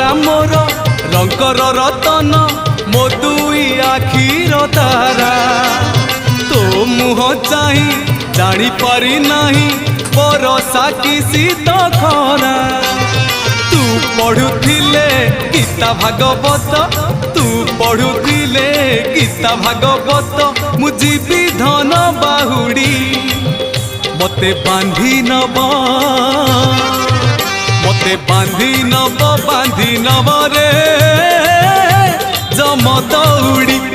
परा मोर रंकर रतन मो दुई आखिर तारा तो मुह चाही जानी पारी नाही बरसा कि शीत खरा तू पढ़ुथिले गीता भागवत तू पढ़ुथिले गीता भागवत मु जीवी धन बाहुड़ी मते बांधी नब रे जम दौड़ी।